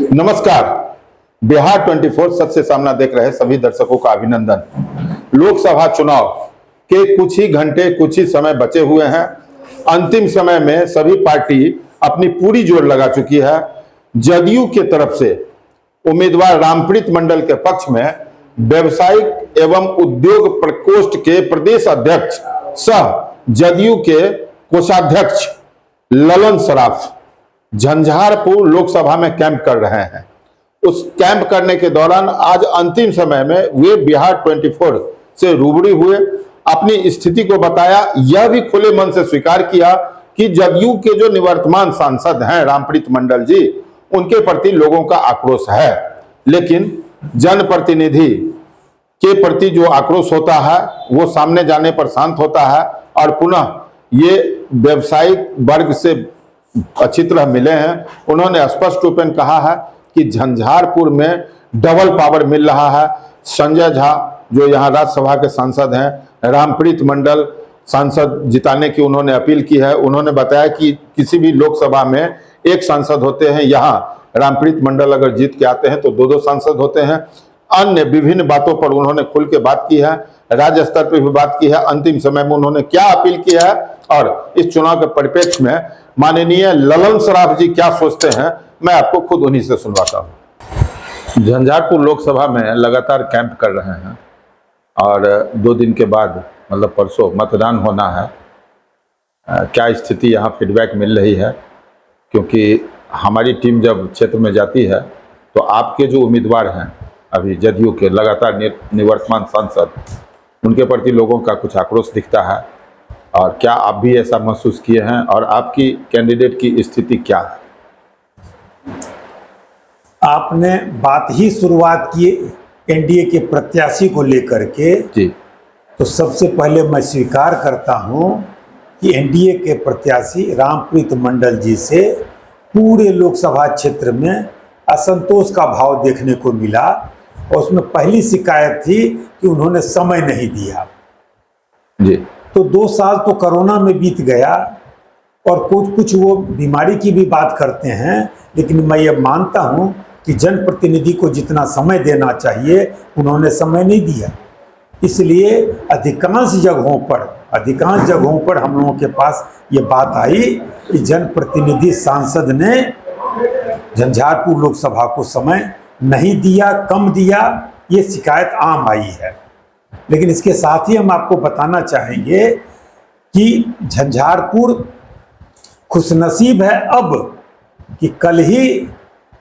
नमस्कार। बिहार 24 सच से सामना देख रहे सभी दर्शकों का अभिनंदन। लोकसभा चुनाव के कुछ ही घंटे कुछ ही समय बचे हुए हैं। अंतिम समय में सभी पार्टी अपनी पूरी जोर लगा चुकी है। जदयू के तरफ से उम्मीदवार रामप्रीत मंडल के पक्ष में व्यवसायिक एवं उद्योग प्रकोष्ठ के प्रदेश अध्यक्ष सह जदयू के कोषाध्यक्ष ललन सराफ झंझारपुर लोकसभा में कैंप कर रहे हैं। उस कैंप करने के दौरान आज अंतिम समय में वे बिहार 24 से रूबरू हुए, अपनी स्थिति को बताया। यह भी खुले मन से स्वीकार किया कि जदयू के जो निवर्तमान सांसद हैं रामप्रीत मंडल जी, उनके प्रति लोगों का आक्रोश है, लेकिन जनप्रतिनिधि के प्रति जो आक्रोश होता है वो सामने जाने पर शांत होता है। और पुनः ये व्यवसायिक वर्ग से अच्छी तरह मिले हैं। उन्होंने स्पष्ट रूप में कहा है कि झंझारपुर में डबल पावर मिल रहा है। संजय झा जो यहाँ राज्यसभा के सांसद हैं, रामप्रीत मंडल सांसद जिताने की उन्होंने अपील की है। उन्होंने बताया कि किसी भी लोकसभा में एक सांसद होते हैं, यहाँ रामप्रीत मंडल अगर जीत के आते हैं तो दो सांसद होते हैं। अन्य विभिन्न बातों पर उन्होंने खुल के बात की है, राज्य स्तर पर भी बात की है। अंतिम समय में उन्होंने क्या अपील की है और इस चुनाव के परिप्रेक्ष्य में माननीय ललन सराफ जी क्या सोचते हैं, मैं आपको खुद उन्हीं से सुनवाता हूँ। झंझारपुर लोकसभा में लगातार कैंप कर रहे हैं और 2 दिन के बाद मतलब परसों मतदान होना है। क्या स्थिति यहाँ फीडबैक मिल रही है? क्योंकि हमारी टीम जब क्षेत्र में जाती है तो आपके जो उम्मीदवार हैं अभी जदयू के लगातार निवर्तमान सांसद, उनके प्रति लोगों का कुछ आक्रोश दिखता है। और क्या आप भी ऐसा महसूस किए हैं और आपकी कैंडिडेट की स्थिति क्या है? आपने बात ही शुरुआत की एनडीए के प्रत्याशी को लेकर के जी, तो सबसे पहले मैं स्वीकार करता हूं कि एनडीए के प्रत्याशी रामप्रीत मंडल जी से पूरे लोकसभा क्षेत्र में असंतोष का भाव देखने को मिला। और उसमें पहली शिकायत थी कि उन्होंने समय नहीं दिया जी। तो 2 साल तो कोरोना में बीत गया और कुछ वो बीमारी की भी बात करते हैं, लेकिन मैं ये मानता हूँ कि जनप्रतिनिधि को जितना समय देना चाहिए उन्होंने समय नहीं दिया। इसलिए अधिकांश जगहों पर हम लोगों के पास ये बात आई कि जनप्रतिनिधि सांसद ने झंझारपुर लोकसभा को समय नहीं दिया, कम दिया, ये शिकायत आम आई है। लेकिन इसके साथ ही हम आपको बताना चाहेंगे कि झंझारपुर खुशनसीब है अब कि कल ही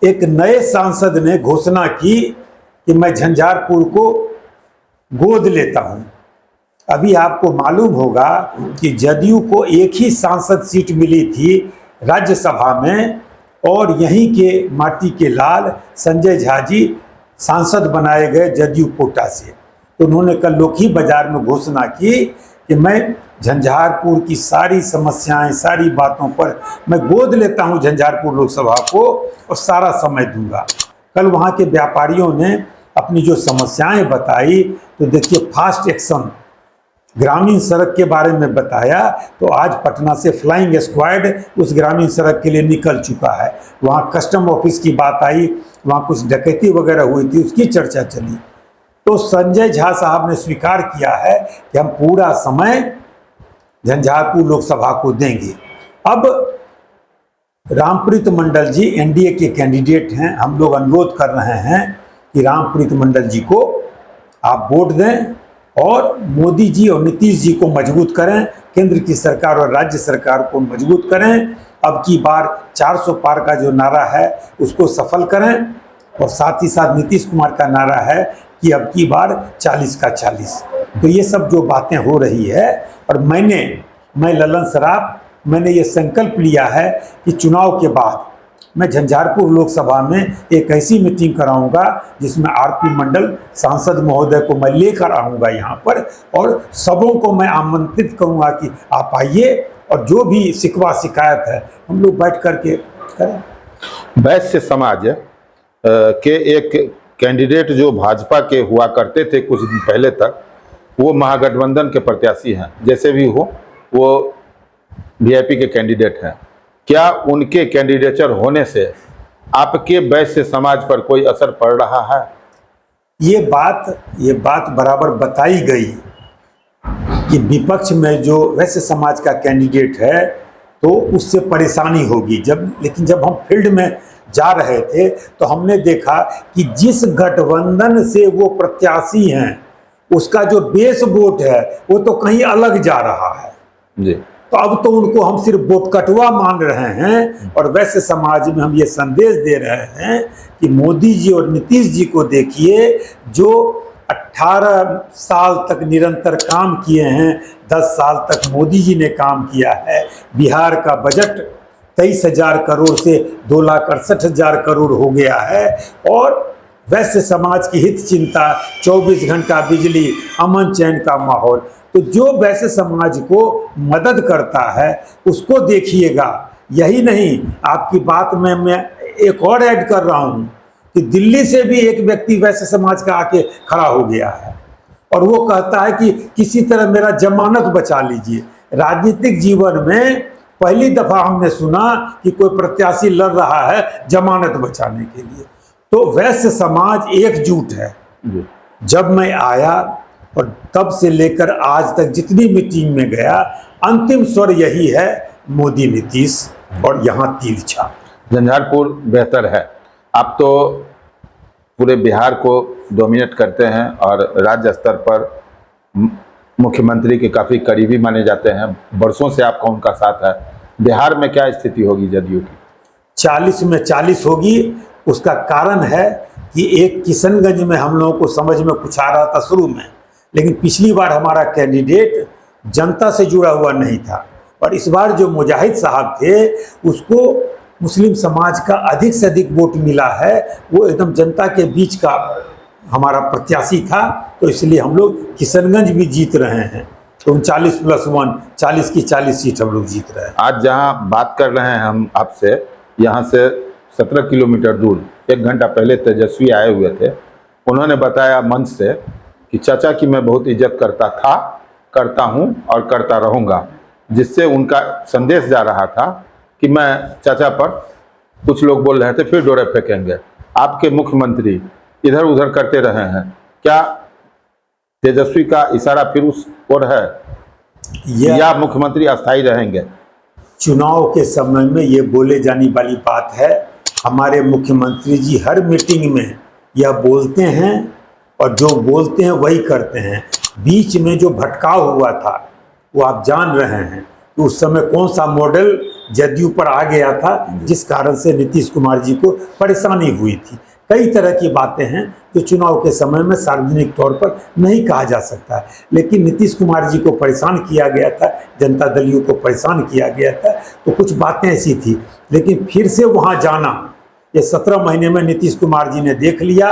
एक नए सांसद ने घोषणा की कि मैं झंझारपुर को गोद लेता हूं। अभी आपको मालूम होगा कि जदयू को एक ही सांसद सीट मिली थी राज्यसभा में और यहीं के माटी के लाल संजय झा जी सांसद बनाए गए जदयू कोटा से। तो उन्होंने कल लोकी बाजार में घोषणा की कि मैं झंझारपुर की सारी समस्याएं, सारी बातों पर मैं गोद लेता हूं झंझारपुर लोकसभा को और सारा समय दूंगा। कल वहां के व्यापारियों ने अपनी जो समस्याएं बताई तो देखिए, फास्ट एक्शन ग्रामीण सड़क के बारे में बताया तो आज पटना से फ्लाइंग स्क्वाड उस ग्रामीण सड़क के लिए निकल चुका है। वहाँ कस्टम ऑफिस की बात आई, वहाँ कुछ डकैती वगैरह हुई थी, उसकी चर्चा चली। तो संजय झा साहब ने स्वीकार किया है कि हम पूरा समय झंझारपुर लोकसभा को देंगे। अब रामप्रीत मंडल जी एनडीए के कैंडिडेट हैं। हम लोग अनुरोध कर रहे हैं कि रामप्रीत मंडल जी को आप वोट दें और मोदी जी और नीतीश जी को मजबूत करें, केंद्र की सरकार और राज्य सरकार को मजबूत करें। अब की बार 400 पार का जो नारा है उसको सफल करें और साथ ही साथ नीतीश कुमार का नारा है कि अब की बार 40 का 40। तो ये सब जो बातें हो रही है और मैं ललन सराफ मैंने ये संकल्प लिया है कि चुनाव के बाद मैं झंझारपुर लोकसभा में एक ऐसी मीटिंग कराऊंगा जिसमें आरपी मंडल सांसद महोदय को मैं लेकर आऊंगा यहाँ पर और सबों को मैं आमंत्रित करूंगा कि आप आइए और जो भी शिकवा शिकायत है हम लोग बैठ करके करें। वैश्य समाज के एक कैंडिडेट जो भाजपा के हुआ करते थे कुछ दिन पहले तक, वो महागठबंधन के प्रत्याशी हैं। जैसे भी हो वो वीआईपी के कैंडिडेट हैं। क्या उनके कैंडिडेचर होने से आपके वैश्य समाज पर कोई असर पड़ रहा है? ये बात बराबर बताई गई कि विपक्ष में जो वैश्य समाज का कैंडिडेट है तो उससे परेशानी होगी। लेकिन जब हम फील्ड में जा रहे थे तो हमने देखा कि जिस गठबंधन से वो प्रत्याशी हैं उसका जो बेस वोट है वो तो कहीं अलग जा रहा है जी। तो अब तो उनको हम सिर्फ वोट कटवा मान रहे हैं और वैसे समाज में हम ये संदेश दे रहे हैं कि मोदी जी और नीतीश जी को देखिए, जो 18 साल तक निरंतर काम किए हैं, 10 साल तक मोदी जी ने काम किया है। बिहार का बजट 23,000 करोड़ से 2,68,000 करोड़ हो गया है और वैश्य समाज की हित चिंता, 24 घंटा बिजली, अमन चैन का माहौल। तो जो वैश्य समाज को मदद करता है उसको देखिएगा। यही नहीं, आपकी बात में मैं एक और ऐड कर रहा हूं कि दिल्ली से भी एक व्यक्ति वैश्य समाज का आके खड़ा हो गया है और वो कहता है कि किसी तरह मेरा जमानत बचा लीजिए। राजनीतिक जीवन में पहली दफा हमने सुना कि कोई प्रत्याशी लड़ रहा है जमानत बचाने के लिए। तो वैश्य समाज एकजुट है। जब मैं आया और तब से लेकर आज तक जितनी मीटिंग में गया, अंतिम स्वर यही है, मोदी नीतीश और यहाँ तिरछा। झंझारपुर बेहतर है। आप तो पूरे बिहार को डोमिनेट करते हैं और राज्य स्तर पर मुख्यमंत्री के काफ़ी करीबी माने जाते हैं। वर्षों से आपका उनका साथ है। बिहार में क्या स्थिति होगी जदयू की? 40 में 40 होगी। उसका कारण है कि एक किशनगंज में हम लोगों को समझ में कुछ आ रहा था शुरू में, लेकिन पिछली बार हमारा कैंडिडेट जनता से जुड़ा हुआ नहीं था और इस बार जो मुजाहिद साहब थे उसको मुस्लिम समाज का अधिक से अधिक वोट मिला है। वो एकदम जनता के बीच का हमारा प्रत्याशी था, तो इसलिए हम लोग किशनगंज भी जीत रहे हैं। तो 39+1 40 की 40 सीट हम लोग जीत रहे हैं। आज जहां बात कर रहे हैं हम आपसे, यहां से 17 किलोमीटर दूर 1 घंटा पहले तेजस्वी आए हुए थे। उन्होंने बताया मंच से कि चाचा की मैं बहुत इज्जत करता था, करता हूं और करता रहूंगा, जिससे उनका संदेश जा रहा था कि मैं चाचा पर, कुछ लोग बोल रहे थे फिर डोरे फेंकेंगे। आपके मुख्यमंत्री इधर उधर करते रहे हैं, क्या तेजस्वी का इशारा फिर उस ओर है या मुख्यमंत्री अस्थायी रहेंगे? चुनाव के समय में ये बोले जाने वाली बात है। हमारे मुख्यमंत्री जी हर मीटिंग में यह बोलते हैं और जो बोलते हैं वही करते हैं। बीच में जो भटकाव हुआ था वो आप जान रहे हैं कि उस समय कौन सा मॉडल जदयू पर आ गया था, जिस कारण से नीतीश कुमार जी को परेशानी हुई थी। कई तरह की बातें हैं जो चुनाव के समय में सार्वजनिक तौर पर नहीं कहा जा सकता है, लेकिन नीतीश कुमार जी को परेशान किया गया था, जनता दलियों को परेशान किया गया था, तो कुछ बातें ऐसी थी। लेकिन फिर से वहाँ जाना, ये 17 महीने में नीतीश कुमार जी ने देख लिया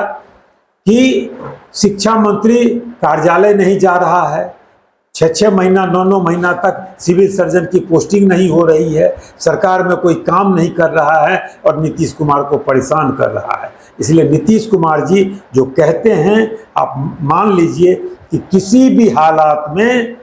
कि शिक्षा मंत्री कार्यालय नहीं जा रहा है, 6-6 महीना 9-9 महीना तक सिविल सर्जन की पोस्टिंग नहीं हो रही है, सरकार में कोई काम नहीं कर रहा है और नीतीश कुमार को परेशान कर रहा है। इसलिए नीतीश कुमार जी जो कहते हैं, आप मान लीजिए कि किसी भी हालात में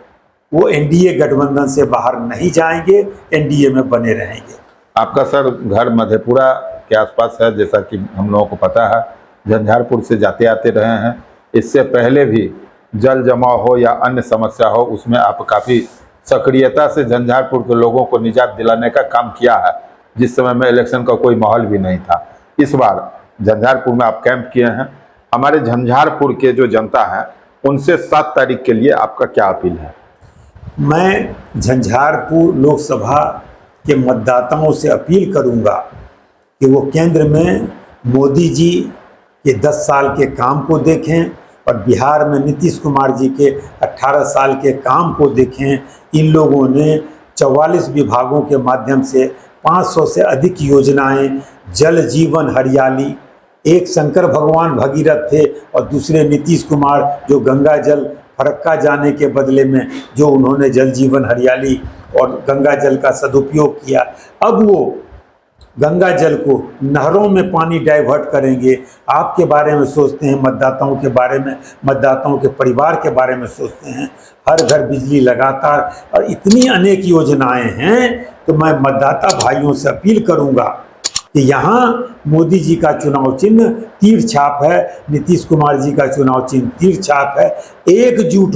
वो एनडीए गठबंधन से बाहर नहीं जाएंगे, एनडीए में बने रहेंगे। आपका सर घर मधेपुरा के आसपास है, जैसा कि हम लोगों को पता है। झंझारपुर से जाते आते रहे हैं। इससे पहले भी जल जमाव हो या अन्य समस्या हो, उसमें आप काफ़ी सक्रियता से झंझारपुर के लोगों को निजात दिलाने का काम किया है, जिस समय में इलेक्शन का कोई माहौल भी नहीं था। इस बार झंझारपुर में आप कैंप किए हैं। हमारे झंझारपुर के जो जनता है उनसे 7 तारीख के लिए आपका क्या अपील है? मैं झंझारपुर लोकसभा के मतदाताओं से अपील करूंगा कि वो केंद्र में मोदी जी के 10 साल के काम को देखें और बिहार में नीतीश कुमार जी के 18 साल के काम को देखें। इन लोगों ने 44 विभागों के माध्यम से 500 से अधिक योजनाएं, जल जीवन हरियाली, एक शंकर भगवान भगीरथ थे और दूसरे नीतीश कुमार जो गंगा जल फरक्का जाने के बदले में जो उन्होंने जल जीवन हरियाली और गंगा जल का सदुपयोग किया, अब वो गंगा जल को नहरों में पानी डाइवर्ट करेंगे। आपके बारे में सोचते हैं, मतदाताओं के बारे में, मतदाताओं के परिवार के बारे में सोचते हैं। हर घर बिजली लगातार और इतनी अनेक योजनाएं हैं। तो मैं मतदाता भाइयों से अपील करूंगा कि यहाँ मोदी जी का चुनाव चिन्ह तीर छाप है, नीतीश कुमार जी का चुनाव चिन्ह तीर छाप है। एकजुट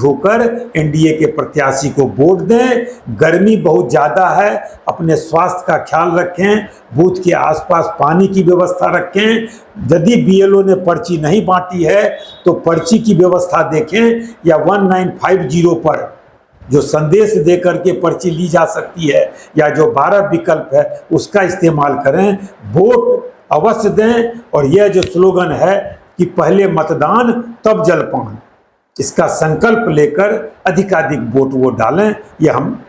होकर एनडीए के प्रत्याशी को वोट दें। गर्मी बहुत ज़्यादा है, अपने स्वास्थ्य का ख्याल रखें, बूथ के आसपास पानी की व्यवस्था रखें। यदि बीएलओ ने पर्ची नहीं बांटी है तो पर्ची की व्यवस्था देखें, या 1950 पर जो संदेश दे करके पर्ची ली जा सकती है, या जो 12 विकल्प है उसका इस्तेमाल करें। वोट अवश्य दें। और यह जो स्लोगन है कि पहले मतदान तब जलपान, इसका संकल्प लेकर अधिकाधिक वोट वो डालें, यह हम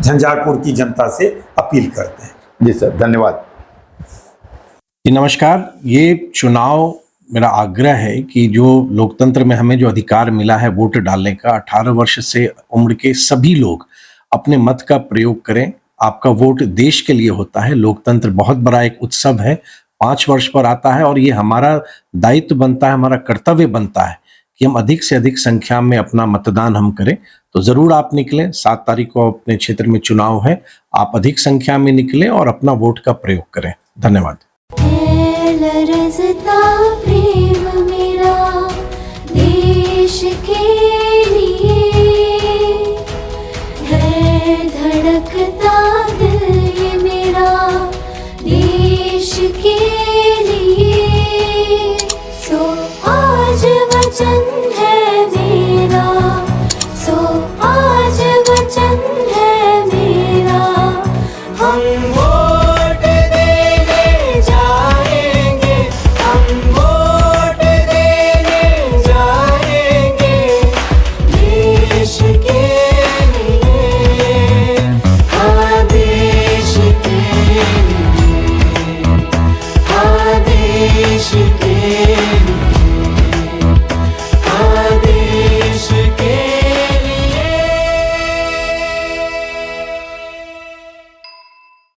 झंझारपुर की जनता से अपील करते हैं। जी सर, धन्यवाद। जी नमस्कार। ये चुनाव मेरा आग्रह है कि जो लोकतंत्र में हमें जो अधिकार मिला है वोट डालने का, 18 वर्ष से उम्र के सभी लोग अपने मत का प्रयोग करें। आपका वोट देश के लिए होता है। लोकतंत्र बहुत बड़ा एक उत्सव है, 5 वर्ष पर आता है, और ये हमारा दायित्व बनता है, हमारा कर्तव्य बनता है कि हम अधिक से अधिक संख्या में अपना मतदान हम करें। तो जरूर आप निकलें। 7 तारीख को अपने क्षेत्र में चुनाव है, आप अधिक संख्या में निकलें और अपना वोट का प्रयोग करें। धन्यवाद। प्रेम मेरा देश के लिए है, धड़कता दिल ये मेरा देश के लिए। सो आज वचन है मेरा, सो आज वचन है मेरा, हम वोट देने जाएंगे, हम वोट देने जाएंगे देश के लिए, हाँ देश के लिए, हाँ देश के